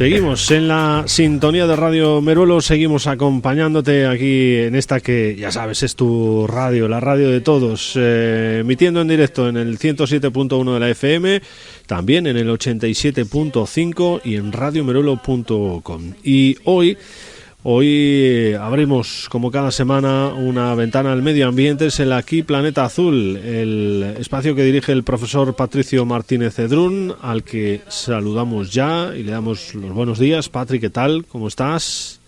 Seguimos en la sintonía de Radio Meruelo, seguimos acompañándote aquí en esta que, ya sabes, es tu radio, la radio de todos, emitiendo en directo en el 107.1 de la FM, también en el 87.5 y en radiomeruelo.com. Y hoy abrimos, como cada semana, una ventana al medio ambiente. Es el Aquí Planeta Azul, el espacio que dirige el profesor Patricio Martínez Cedrún, al que saludamos ya y le damos los buenos días. Patri, ¿qué tal? ¿Cómo estás?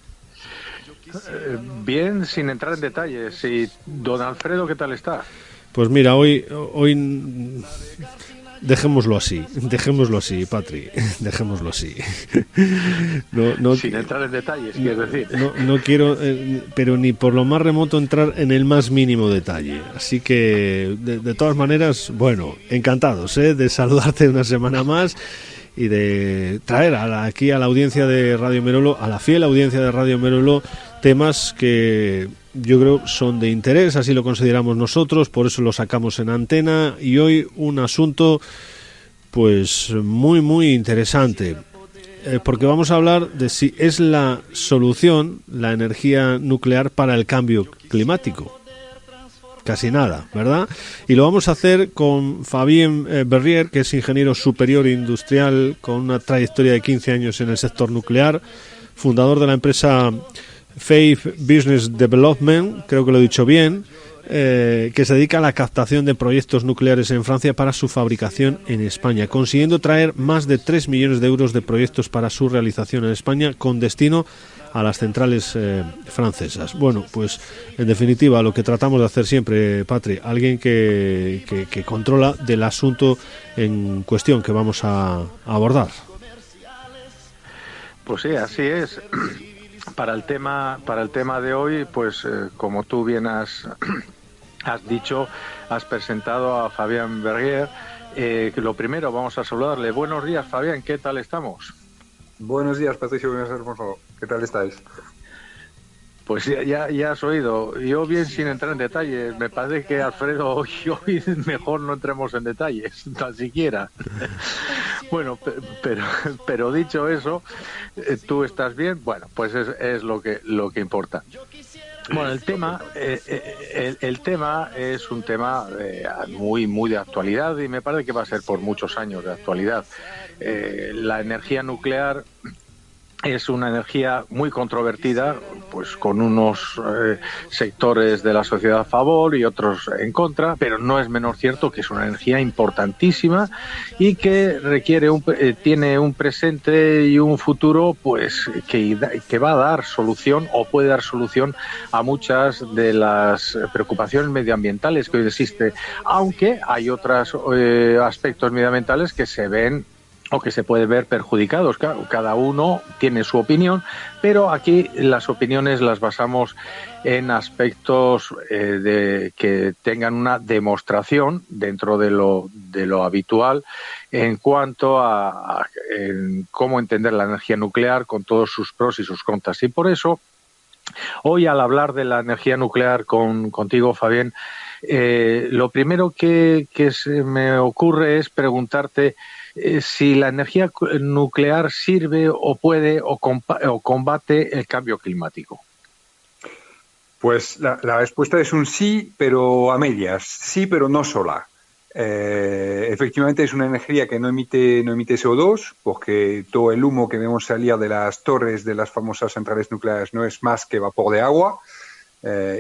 Bien, sin entrar en detalles. Y don Alfredo, ¿qué tal está? Pues mira, hoy dejémoslo así, Patri, dejémoslo así. No, sin entrar en detalles, quieres decir. No quiero, pero ni por lo más remoto entrar en el más mínimo detalle. Así que, de todas maneras, bueno, encantados de saludarte una semana más y de traer aquí a la audiencia de Radio Meruelo, a la fiel audiencia de Radio Meruelo, temas que yo creo son de interés, así lo consideramos nosotros, por eso lo sacamos en antena. Y hoy un asunto pues muy muy interesante, porque vamos a hablar de si es la solución la energía nuclear para el cambio climático. Casi nada, ¿verdad? Y lo vamos a hacer con Fabien Berrier, que es ingeniero superior industrial con una trayectoria de 15 años en el sector nuclear, fundador de la empresa Faith Business Development, creo que lo he dicho bien, que se dedica a la captación de proyectos nucleares en Francia para su fabricación en España, consiguiendo traer más de 3 millones de euros de proyectos para su realización en España con destino a las centrales francesas. Bueno, pues en definitiva lo que tratamos de hacer siempre, Patri, alguien que controla del asunto en cuestión que vamos a abordar. Pues sí, así es. Para el tema de hoy, pues como tú bien has dicho, has presentado a Fabien Berrier. Lo primero, vamos a saludarle. Buenos días, Fabien, ¿qué tal estamos? Buenos días, Patricio, ¿qué tal estáis? Pues ya has oído. Yo bien sin entrar en detalles. Me parece que Alfredo hoy mejor no entremos en detalles, tan siquiera. Bueno, pero dicho eso, ¿tú estás bien? Bueno, pues es lo que importa. Bueno, el tema es un tema muy muy de actualidad y me parece que va a ser por muchos años de actualidad. La energía nuclear es una energía muy controvertida, pues con unos sectores de la sociedad a favor y otros en contra, pero no es menos cierto que es una energía importantísima y que tiene un presente y un futuro pues que va a dar solución o puede dar solución a muchas de las preocupaciones medioambientales que hoy existe, aunque hay otros aspectos medioambientales que se ven o que se puede ver perjudicados. Claro, cada uno tiene su opinión, pero aquí las opiniones las basamos en aspectos que tengan una demostración dentro de lo habitual en cuanto a cómo entender la energía nuclear con todos sus pros y sus contras. Y por eso, hoy al hablar de la energía nuclear contigo, Fabien, lo primero que se me ocurre es preguntarte si la energía nuclear sirve o puede o combate el cambio climático. Pues la respuesta es un sí, pero a medias. Sí, pero no sola. Efectivamente es una energía que no emite CO2, porque todo el humo que vemos salir de las torres de las famosas centrales nucleares no es más que vapor de agua.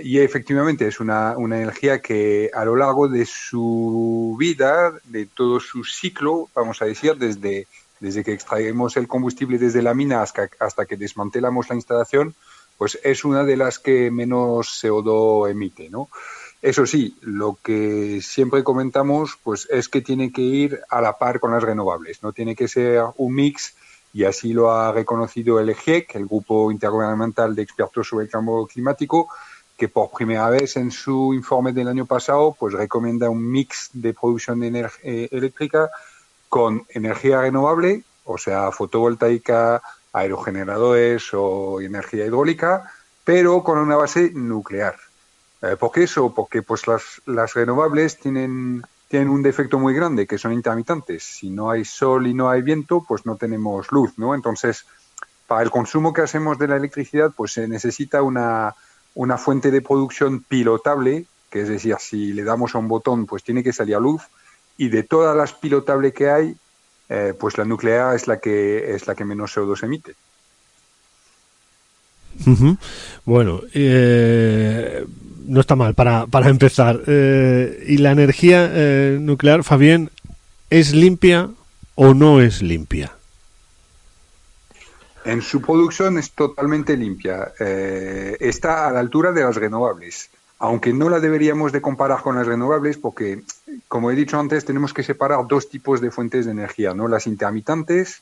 Y efectivamente es una energía que a lo largo de su vida, de todo su ciclo, vamos a decir, desde que extraemos el combustible desde la mina hasta que desmantelamos la instalación, pues es una de las que menos CO2 emite, ¿no? Eso sí, lo que siempre comentamos pues es que tiene que ir a la par con las renovables, no tiene que ser un mix, y así lo ha reconocido el GIEC, el Grupo Intergubernamental de Expertos sobre el Cambio Climático, que por primera vez en su informe del año pasado pues recomienda un mix de producción de energía eléctrica con energía renovable, o sea, fotovoltaica, aerogeneradores o energía hidráulica, pero con una base nuclear. ¿Por qué eso? Porque pues las renovables tienen un defecto muy grande, que son intermitentes. Si no hay sol y no hay viento, pues no tenemos luz, ¿no? Entonces, para el consumo que hacemos de la electricidad, pues se necesita una fuente de producción pilotable, que es decir, si le damos a un botón, pues tiene que salir luz, y de todas las pilotables que hay, pues la nuclear es la que menos CO2 emite. Uh-huh. Bueno, no está mal para empezar. ¿Y la energía nuclear, Fabián, es limpia o no es limpia? En su producción es totalmente limpia. Está a la altura de las renovables, aunque no la deberíamos de comparar con las renovables porque, como he dicho antes, tenemos que separar dos tipos de fuentes de energía, ¿no? Las intermitentes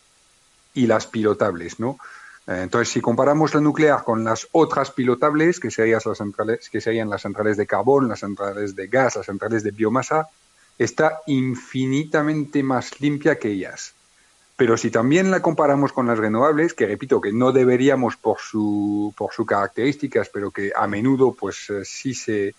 y las pilotables, ¿no? Entonces, si comparamos la nuclear con las otras pilotables, que serían las centrales de carbón, las centrales de gas, las centrales de biomasa, está infinitamente más limpia que ellas. Pero si también la comparamos con las renovables, que repito que no deberíamos por sus características, pero que a menudo pues sí se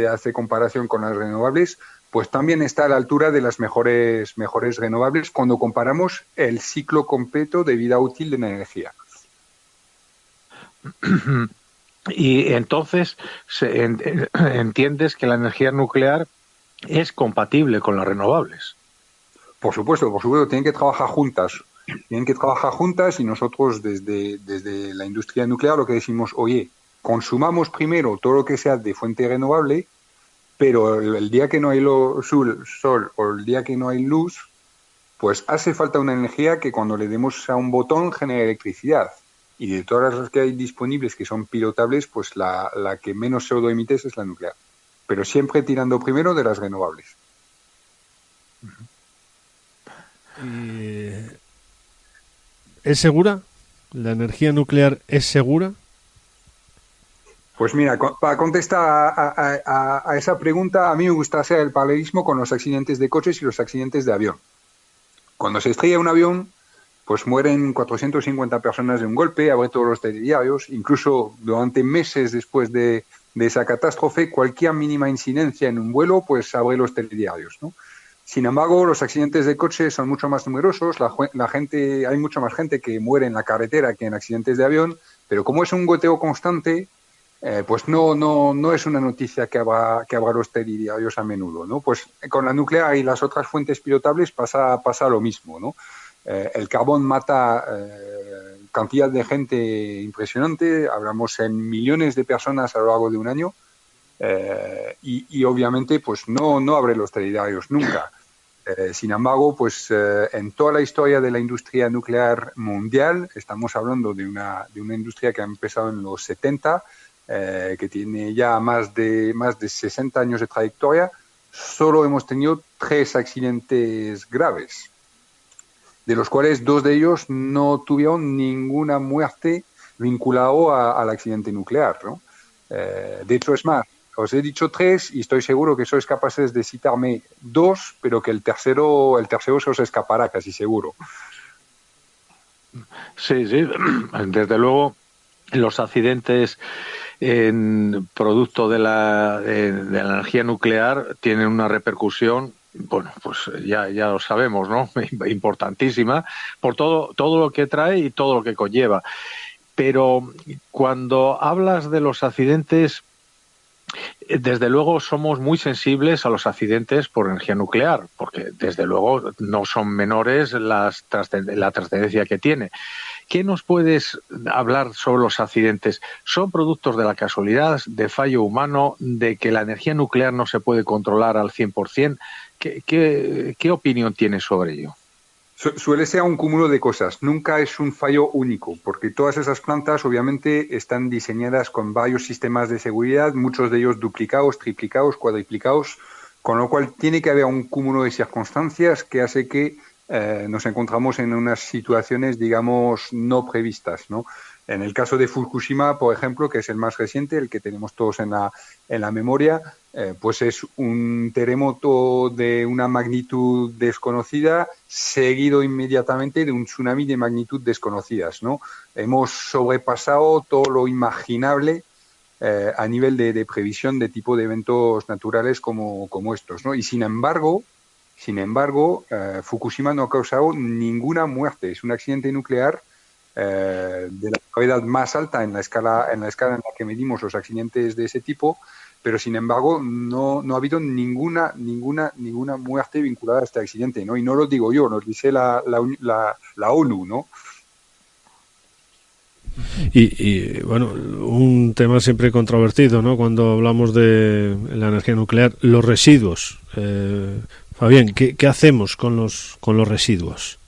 hace comparación con las renovables, pues también está a la altura de las mejores renovables cuando comparamos el ciclo completo de vida útil de la energía. Y entonces entiendes que la energía nuclear es compatible con las renovables. Por supuesto, tienen que trabajar juntas. Y nosotros desde la industria nuclear lo que decimos, oye, consumamos primero todo lo que sea de fuente renovable, pero el día que no hay sol o el día que no hay luz, pues hace falta una energía que cuando le demos a un botón genere electricidad. Y de todas las que hay disponibles que son pilotables, pues la que menos CO2 emite es la nuclear. Pero siempre tirando primero de las renovables. ¿Es segura? ¿La energía nuclear es segura? Pues mira, para contestar a esa pregunta, a mí me gusta hacer el paralelismo con los accidentes de coches y los accidentes de avión. Cuando se estrella un avión, pues mueren 450 personas de un golpe, abre todos los telediarios, incluso durante meses después de esa catástrofe, cualquier mínima incidencia en un vuelo, pues abre los telediarios, ¿no? Sin embargo, los accidentes de coche son mucho más numerosos, hay mucha más gente que muere en la carretera que en accidentes de avión, pero como es un goteo constante, pues no es una noticia que abra los telediarios a menudo, ¿no? Pues con la nuclear y las otras fuentes pilotables pasa lo mismo, ¿no? El carbón mata cantidad de gente impresionante, hablamos en millones de personas a lo largo de un año, y obviamente pues no abre los telediarios nunca. Sin embargo, pues en toda la historia de la industria nuclear mundial, estamos hablando de una industria que ha empezado en los 70, que tiene ya más de 60 años de trayectoria, solo hemos tenido 3 accidentes graves, de los cuales 2 de ellos no tuvieron ninguna muerte vinculado al accidente nuclear, ¿no? De hecho, es más, os he dicho 3 y estoy seguro que sois capaces de citarme 2, pero que el tercero se os escapará, casi seguro. Sí, desde luego los accidentes en producto de la energía nuclear tienen una repercusión, bueno, pues ya lo sabemos, ¿no? Importantísima por todo lo que trae y todo lo que conlleva. Pero cuando hablas de los accidentes, desde luego somos muy sensibles a los accidentes por energía nuclear, porque desde luego no son menores la trascendencia que tiene. ¿Qué nos puedes hablar sobre los accidentes? ¿Son productos de la casualidad, de fallo humano, de que la energía nuclear no se puede controlar al 100%? ¿Qué opinión tienes sobre ello? Suele ser un cúmulo de cosas, nunca es un fallo único, porque todas esas plantas obviamente están diseñadas con varios sistemas de seguridad, muchos de ellos duplicados, triplicados, cuadriplicados, con lo cual tiene que haber un cúmulo de circunstancias que hace que nos encontramos en unas situaciones, digamos, no previstas, ¿no? En el caso de Fukushima, por ejemplo, que es el más reciente, el que tenemos todos en la memoria, pues es un terremoto de una magnitud desconocida, seguido inmediatamente de un tsunami de magnitud desconocidas, ¿no? Hemos sobrepasado todo lo imaginable a nivel de previsión de tipo de eventos naturales como estos, ¿no? Y sin embargo, Fukushima no ha causado ninguna muerte. Es un accidente nuclear de la gravedad más alta en la escala en la que medimos los accidentes de ese tipo, pero sin embargo no ha habido ninguna muerte vinculada a este accidente, ¿no? Y no lo digo yo, lo dice la ONU, ¿no? Y bueno, un tema siempre controvertido, ¿no? Cuando hablamos de la energía nuclear, los residuos. Fabián, ¿qué hacemos con los residuos?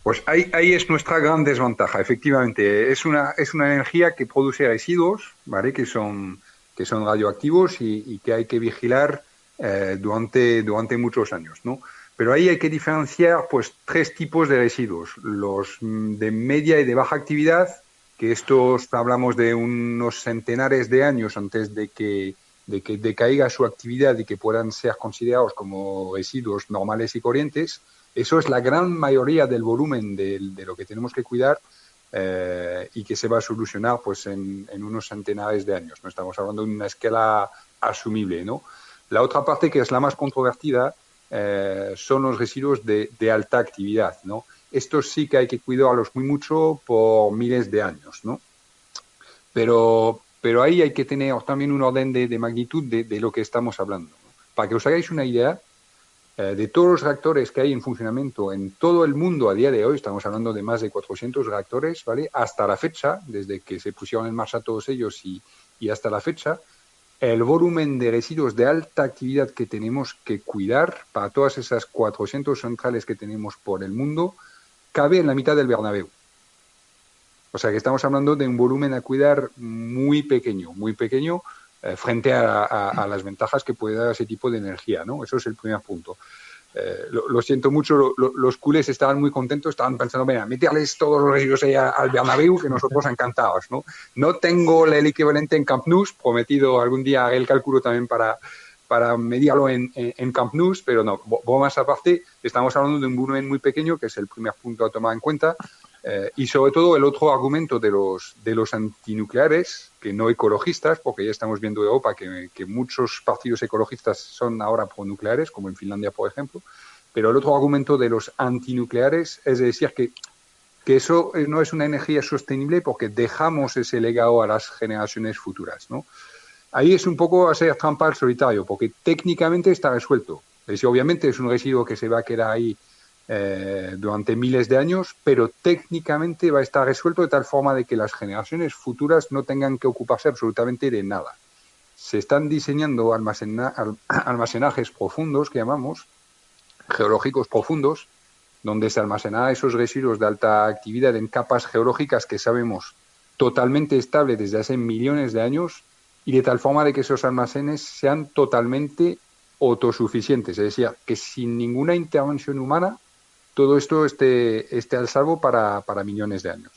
Pues ahí es nuestra gran desventaja, efectivamente. Es una energía que produce residuos, ¿vale? Que son radioactivos y que hay que vigilar durante muchos años, ¿no? Pero ahí hay que diferenciar pues 3 tipos de residuos. Los de media y de baja actividad, que estos hablamos de unos centenares de años antes de que decaiga su actividad y que puedan ser considerados como residuos normales y corrientes. Eso es la gran mayoría del volumen de lo que tenemos que cuidar y que se va a solucionar pues en unos centenares de años. No estamos hablando de una escala asumible, ¿no? La otra parte, que es la más controvertida, son los residuos de alta actividad, ¿no? Estos sí que hay que cuidarlos muy mucho por miles de años, ¿no? Pero ahí hay que tener también un orden de magnitud de lo que estamos hablando, ¿no? Para que os hagáis una idea, de todos los reactores que hay en funcionamiento en todo el mundo a día de hoy, estamos hablando de más de 400 reactores, ¿vale? Hasta la fecha, desde que se pusieron en marcha todos ellos y hasta la fecha, el volumen de residuos de alta actividad que tenemos que cuidar para todas esas 400 centrales que tenemos por el mundo cabe en la mitad del Bernabéu. O sea que estamos hablando de un volumen a cuidar muy pequeño, frente a las ventajas que puede dar ese tipo de energía, ¿no? Eso es el primer punto. Lo siento mucho, los culés estaban muy contentos, estaban pensando, venga, meterles todos los residuos ahí al Bernabéu, que nosotros encantados, ¿no? No tengo el equivalente en Camp Nou, prometido algún día haré el cálculo también para medirlo en Camp Nou, pero no, bromas aparte, estamos hablando de un volumen muy pequeño, que es el primer punto a tomar en cuenta. Y sobre todo el otro argumento de los antinucleares, que no ecologistas, porque ya estamos viendo en Europa que muchos partidos ecologistas son ahora pronucleares, como en Finlandia, por ejemplo, pero el otro argumento de los antinucleares es decir que eso no es una energía sostenible porque dejamos ese legado a las generaciones futuras, ¿no? Ahí es un poco hacer trampa al solitario, porque técnicamente está resuelto. Es decir, obviamente es un residuo que se va a quedar ahí durante miles de años, pero técnicamente va a estar resuelto de tal forma de que las generaciones futuras no tengan que ocuparse absolutamente de nada. Se están diseñando almacenajes profundos, que llamamos, geológicos profundos, donde se almacenarán esos residuos de alta actividad en capas geológicas que sabemos totalmente estables desde hace millones de años, y de tal forma de que esos almacenes sean totalmente autosuficientes, es decir, que sin ninguna intervención humana todo esto esté al salvo para millones de años.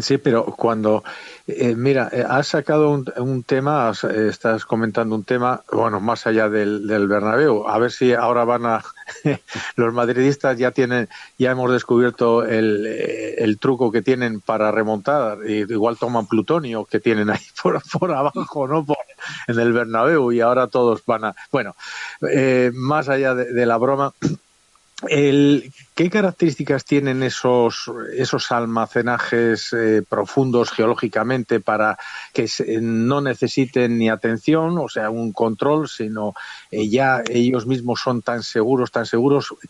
Sí, pero cuando, mira, has sacado un tema, estás comentando un tema, bueno, más allá del Bernabéu, a ver si ahora los madridistas ya hemos descubierto el truco que tienen para remontar, igual toman plutonio que tienen ahí por abajo, ¿no? En el Bernabéu, y ahora todos bueno, más allá de la broma, ¿qué características tienen esos almacenajes profundos geológicamente para que no necesiten ni atención, o sea, un control, sino ya ellos mismos son tan seguros?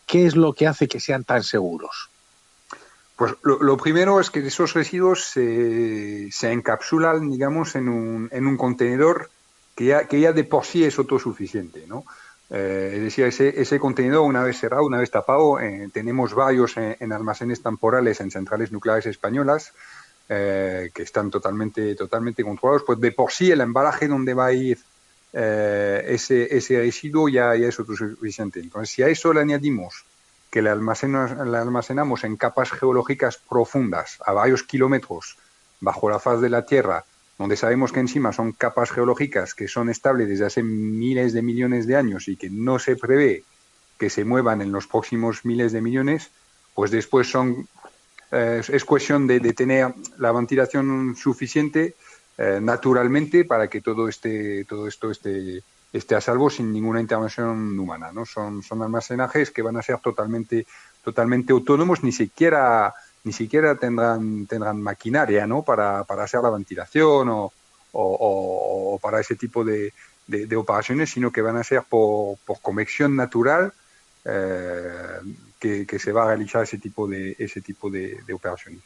¿Qué es lo que hace que sean tan seguros? Pues lo primero es que esos residuos se encapsulan, digamos, en un contenedor que ya de por sí es autosuficiente, ¿no? Es decir, ese contenedor, una vez cerrado, una vez tapado, tenemos varios en almacenes temporales en centrales nucleares españolas que están totalmente controlados. Pues de por sí el embalaje donde va a ir ese residuo ya es autosuficiente. Entonces, si a eso le añadimos que le almacenamos en capas geológicas profundas, a varios kilómetros bajo la faz de la Tierra, donde sabemos que encima son capas geológicas que son estables desde hace miles de millones de años y que no se prevé que se muevan en los próximos miles de millones, pues después es cuestión de tener la ventilación suficiente naturalmente para que todo esto esté a salvo sin ninguna intervención humana, ¿no? Son almacenajes que van a ser totalmente totalmente autónomos, ni siquiera tendrán maquinaria, ¿no? para hacer la ventilación o para ese tipo de operaciones, sino que van a ser por convección natural que se va a realizar ese tipo de operaciones.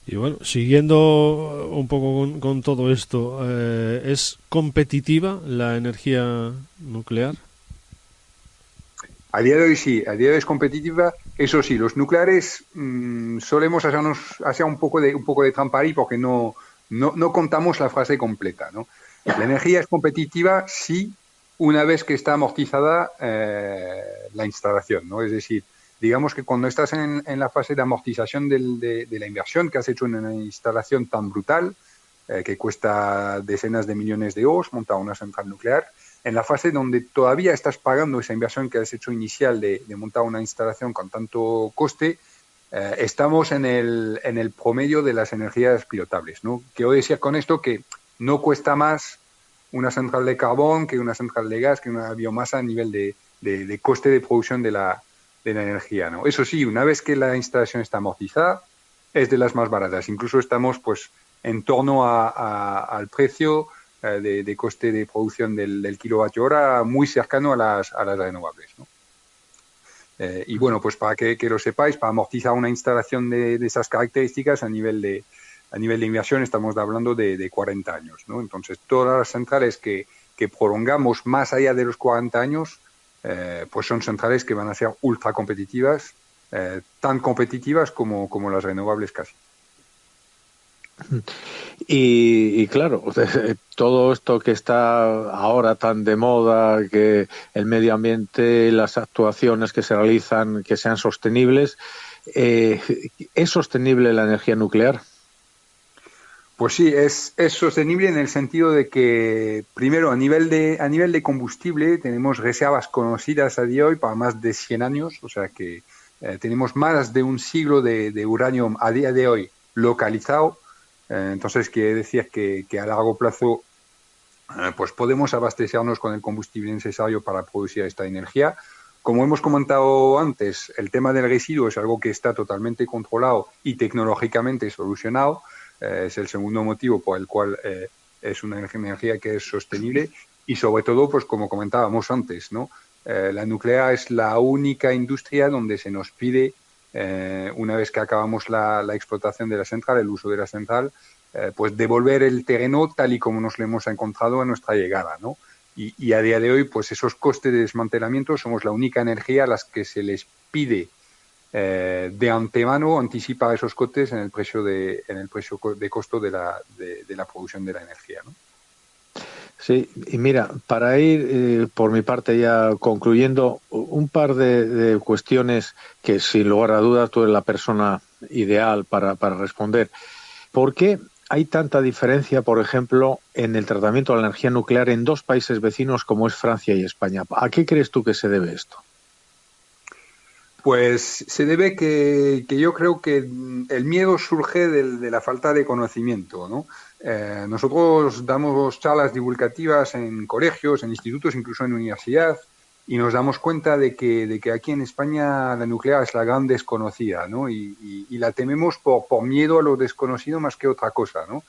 Y bueno, siguiendo un poco con todo esto, ¿es competitiva la energía nuclear? A día de hoy sí, a día de hoy es competitiva. Eso sí, los nucleares solemos hacer un poco de trampa ahí porque no contamos la frase completa, ¿no? La energía es competitiva sí, una vez que está amortizada la instalación, ¿no? Es decir, digamos que cuando estás en la fase de amortización de la inversión que has hecho en una instalación tan brutal, que cuesta decenas de millones de euros montar una central nuclear, en la fase donde todavía estás pagando esa inversión que has hecho inicial de montar una instalación con tanto coste, estamos en el promedio de las energías pilotables, ¿no? Quiero decir con esto que no cuesta más una central de carbón que una central de gas, que una biomasa a nivel de coste de producción de la energía, ¿no? Eso sí, una vez que la instalación está amortizada, es de las más baratas. Incluso estamos pues en torno al precio de coste de producción del kilovatio hora muy cercano a las renovables, ¿no? Y bueno, pues para que lo sepáis, para amortizar una instalación de esas características a nivel de inversión estamos hablando de 40 años, ¿no? Entonces, todas las centrales que prolongamos más allá de los 40 años, pues son centrales que van a ser ultra competitivas, tan competitivas como las renovables casi. Y claro, todo esto que está ahora tan de moda, que el medio ambiente, las actuaciones que se realizan, que sean sostenibles, ¿es sostenible la energía nuclear? Pues sí, es sostenible en el sentido de que, primero, a nivel de combustible, tenemos reservas conocidas a día de hoy para más de 100 años, o sea que tenemos más de un siglo de uranio a día de hoy localizado. Entonces, quiere decir que a largo plazo pues podemos abastecernos con el combustible necesario para producir esta energía. Como hemos comentado antes, el tema del residuo es algo que está totalmente controlado y tecnológicamente solucionado. Es el segundo motivo por el cual es una energía que es sostenible y sobre todo, pues como comentábamos antes, ¿no? La nuclear es la única industria donde se nos pide, una vez que acabamos la explotación de la central, el uso de la central, pues devolver el terreno tal y como nos lo hemos encontrado a nuestra llegada, ¿no? Y a día de hoy, pues esos costes de desmantelamiento somos la única energía a las que se les pide de antemano anticipar esos costes en el precio de costo de la producción de la energía, ¿no? Sí, y mira, para ir por mi parte ya concluyendo, un par de cuestiones que sin lugar a dudas tú eres la persona ideal para responder. ¿Por qué hay tanta diferencia, por ejemplo, en el tratamiento de la energía nuclear en dos países vecinos como es Francia y España? ¿A qué crees tú que se debe esto? Pues se debe que yo creo que el miedo surge de la falta de conocimiento, ¿no? Nosotros damos charlas divulgativas en colegios, en institutos, incluso en universidad, y nos damos cuenta de que aquí en España la nuclear es la gran desconocida, ¿no? Y la tememos por miedo a lo desconocido más que otra cosa, ¿no?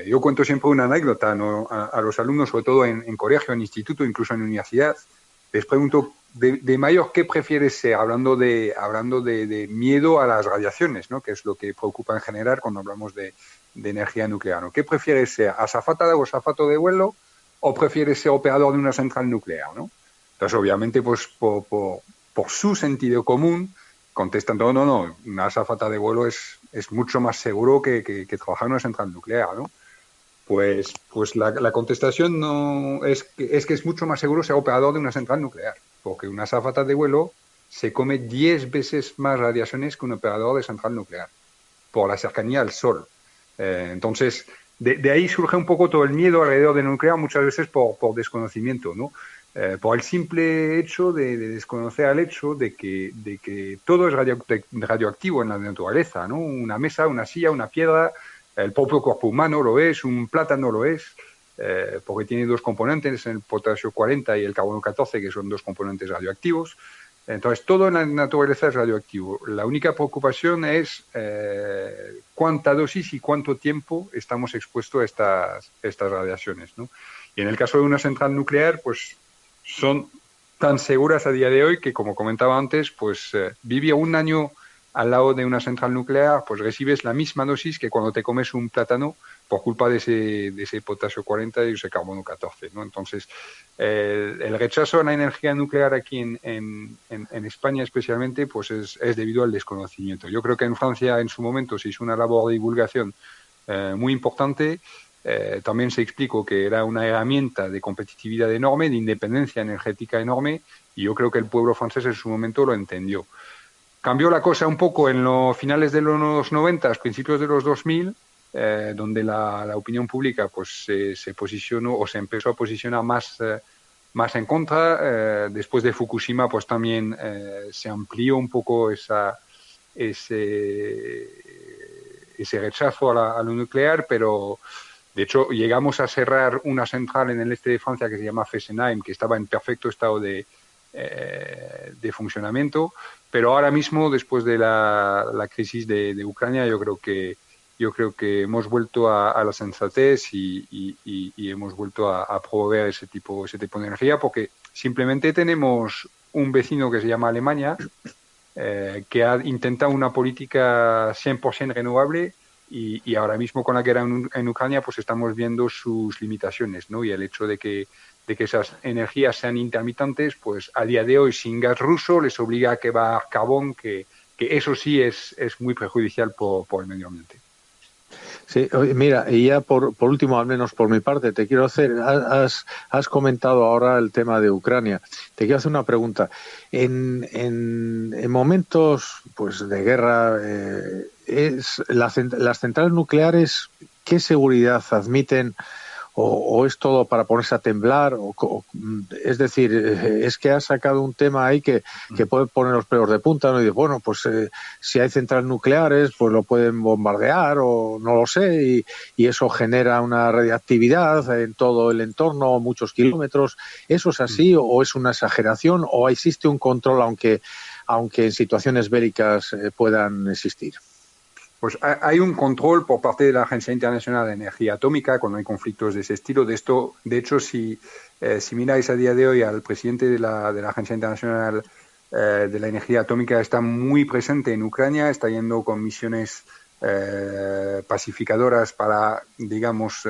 Yo cuento siempre una anécdota, ¿no? A los alumnos, sobre todo en colegio, en instituto, incluso en universidad, les pregunto de mayor, ¿qué prefieres ser? Hablando de miedo a las radiaciones, ¿no? Que es lo que preocupa en general cuando hablamos de energía nuclear, ¿no? ¿Qué prefieres ser? ¿Azafata o azafato de vuelo? ¿O prefieres ser operador de una central nuclear, ¿no? Entonces, obviamente, pues por su sentido común, contestan todo, no, una azafata de vuelo es mucho más seguro que trabajar en una central nuclear, ¿no? Pues la contestación no es que es mucho más seguro ser operador de una central nuclear, porque una azafata de vuelo se come 10 veces más radiaciones que un operador de central nuclear, por la cercanía al Sol. Entonces, de ahí surge un poco todo el miedo alrededor del nuclear, muchas veces por desconocimiento, ¿no? Por el simple hecho de desconocer el hecho de que todo es radioactivo en la naturaleza, ¿no? Una mesa, una silla, una piedra, el propio cuerpo humano lo es, un plátano lo es, porque tiene dos componentes, el potasio 40 y el carbono 14, que son dos componentes radioactivos. Entonces, todo en la naturaleza es radioactivo. La única preocupación es cuánta dosis y cuánto tiempo estamos expuestos a estas radiaciones, ¿no? Y en el caso de una central nuclear, pues son tan seguras a día de hoy que, como comentaba antes, pues vivir un año al lado de una central nuclear, pues recibes la misma dosis que cuando te comes un plátano por culpa de ese potasio 40 y ese carbono 14, ¿no? Entonces, el rechazo a la energía nuclear aquí en España especialmente, pues es debido al desconocimiento. Yo creo que en Francia en su momento se hizo una labor de divulgación muy importante. También se explicó que era una herramienta de competitividad enorme, de independencia energética enorme, y yo creo que el pueblo francés en su momento lo entendió. Cambió la cosa un poco en los finales de los 90, principios de los 2000, donde la opinión pública pues se posicionó o se empezó a posicionar más en contra. Después de Fukushima pues también se amplió un poco ese rechazo a lo nuclear, pero de hecho llegamos a cerrar una central en el este de Francia que se llama Fessenheim, que estaba en perfecto estado de funcionamiento, pero ahora mismo, después de la crisis de Ucrania, yo creo que hemos vuelto a la sensatez y hemos vuelto a proveer ese tipo de energía, porque simplemente tenemos un vecino que se llama Alemania, que ha intentado una política 100% renovable, y ahora mismo con la guerra en Ucrania pues estamos viendo sus limitaciones, ¿no? Y el hecho de que esas energías sean intermitentes, pues a día de hoy sin gas ruso les obliga a quemar carbón, que eso sí es muy perjudicial por el medio ambiente. Sí, mira, y ya por último, al menos por mi parte, te quiero hacer, has comentado ahora el tema de Ucrania. Te quiero hacer una pregunta. En momentos pues de guerra, las centrales nucleares, ¿qué seguridad admiten? ¿O es todo para ponerse a temblar? Es decir, es que has sacado un tema ahí que puede poner los pelos de punta, ¿no? Y dices, bueno, pues si hay centrales nucleares, pues lo pueden bombardear o no lo sé, y eso genera una radiactividad en todo el entorno, muchos kilómetros. ¿Eso es así o es una exageración o existe un control aunque en situaciones bélicas puedan existir? Pues hay un control por parte de la Agencia Internacional de Energía Atómica cuando hay conflictos de ese estilo. De hecho, si miráis a día de hoy al presidente de la Agencia Internacional de la Energía Atómica, está muy presente en Ucrania, está yendo con misiones pacificadoras para, digamos,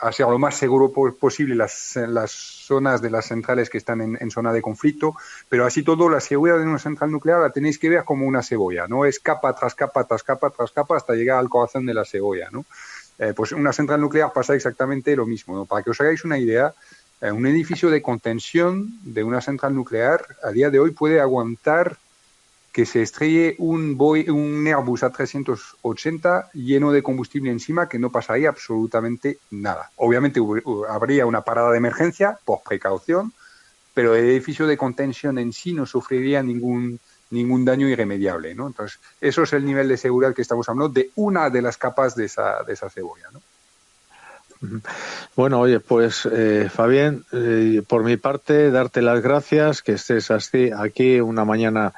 hacer lo más seguro posible las zonas de las centrales que están en zona de conflicto, pero así todo la seguridad de una central nuclear la tenéis que ver como una cebolla, ¿no? Es capa tras capa tras capa tras capa hasta llegar al corazón de la cebolla, ¿no? Pues una central nuclear pasa exactamente lo mismo, ¿no? Para que os hagáis una idea, un edificio de contención de una central nuclear a día de hoy puede aguantar que se estrelle un Airbus A380 lleno de combustible encima, que no pasaría absolutamente nada. Obviamente habría una parada de emergencia por precaución, pero el edificio de contención en sí no sufriría ningún daño irremediable, ¿no? Entonces, eso es el nivel de seguridad que estamos hablando de una de las capas de esa cebolla, ¿no? Bueno, oye, pues Fabián, por mi parte, darte las gracias, que estés así aquí una mañana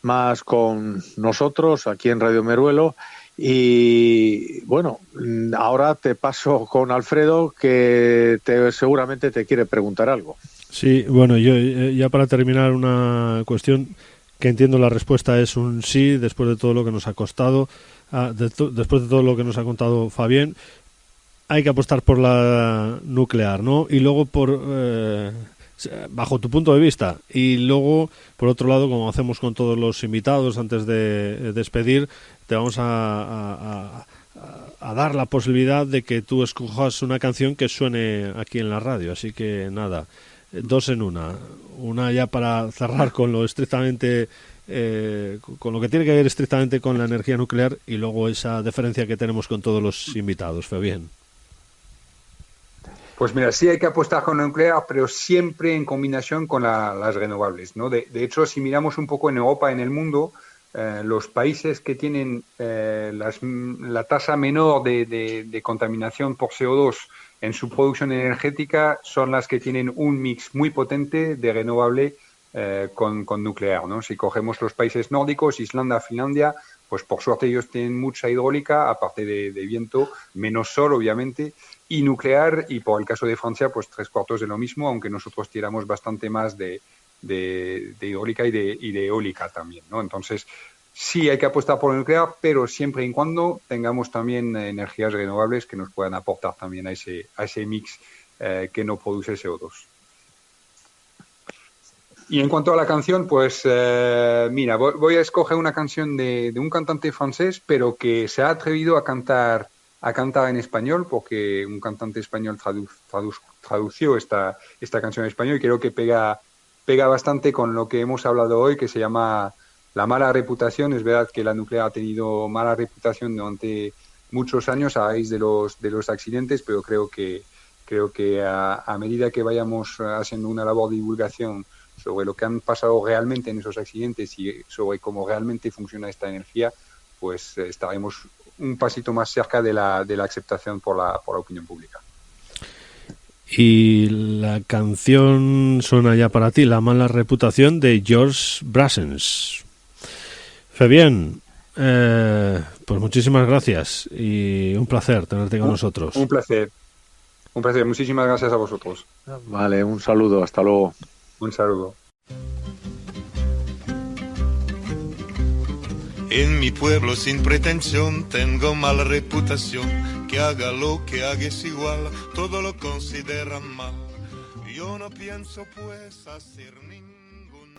más con nosotros aquí en Radio Meruelo, y bueno, ahora te paso con Alfredo, que seguramente te quiere preguntar algo. Sí, bueno, yo ya para terminar, una cuestión que entiendo la respuesta es un sí, después de todo lo que nos ha costado, después de todo lo que nos ha contado Fabián. Hay que apostar por la nuclear, ¿no? Y luego bajo tu punto de vista, y luego por otro lado, como hacemos con todos los invitados antes de despedir, te vamos a dar la posibilidad de que tú escojas una canción que suene aquí en la radio. Así que nada, dos en una ya para cerrar con lo estrictamente con lo que tiene que ver estrictamente con la energía nuclear, y luego esa deferencia que tenemos con todos los invitados. Fabián. Pues mira, sí hay que apostar con la nuclear, pero siempre en combinación con las renovables, ¿no? De hecho, si miramos un poco en Europa, en el mundo, los países que tienen la tasa menor de contaminación por CO2 en su producción energética son las que tienen un mix muy potente de renovable con nuclear, ¿no? Si cogemos los países nórdicos, Islandia, Finlandia, pues por suerte ellos tienen mucha hidráulica, aparte de viento, menos sol, obviamente, y nuclear, y por el caso de Francia, pues 3/4 de lo mismo, aunque nosotros tiramos bastante más de hidráulica y de eólica también, ¿no? Entonces, sí hay que apostar por el nuclear, pero siempre y cuando tengamos también energías renovables que nos puedan aportar también a ese mix que no produce CO2. Y en cuanto a la canción, pues mira, voy a escoger una canción de un cantante francés, pero que se ha atrevido a cantar en español, porque un cantante español tradució esta canción en español y creo que pega bastante con lo que hemos hablado hoy, que se llama La mala reputación. Es verdad que la nuclear ha tenido mala reputación durante muchos años a raíz de los accidentes, pero creo que a medida que vayamos haciendo una labor de divulgación sobre lo que han pasado realmente en esos accidentes y sobre cómo realmente funciona esta energía, pues estaremos un pasito más cerca de la aceptación por la opinión pública. Y la canción suena ya para ti, La mala reputación, de Georges Brassens. Fabien, pues muchísimas gracias y un placer tenerte con nosotros. Un placer. Muchísimas gracias a vosotros. Vale, un saludo, hasta luego. Un saludo. En mi pueblo sin pretensión tengo mala reputación. Que haga lo que haga es igual, todo lo consideran mal. Yo no pienso pues hacer ningún...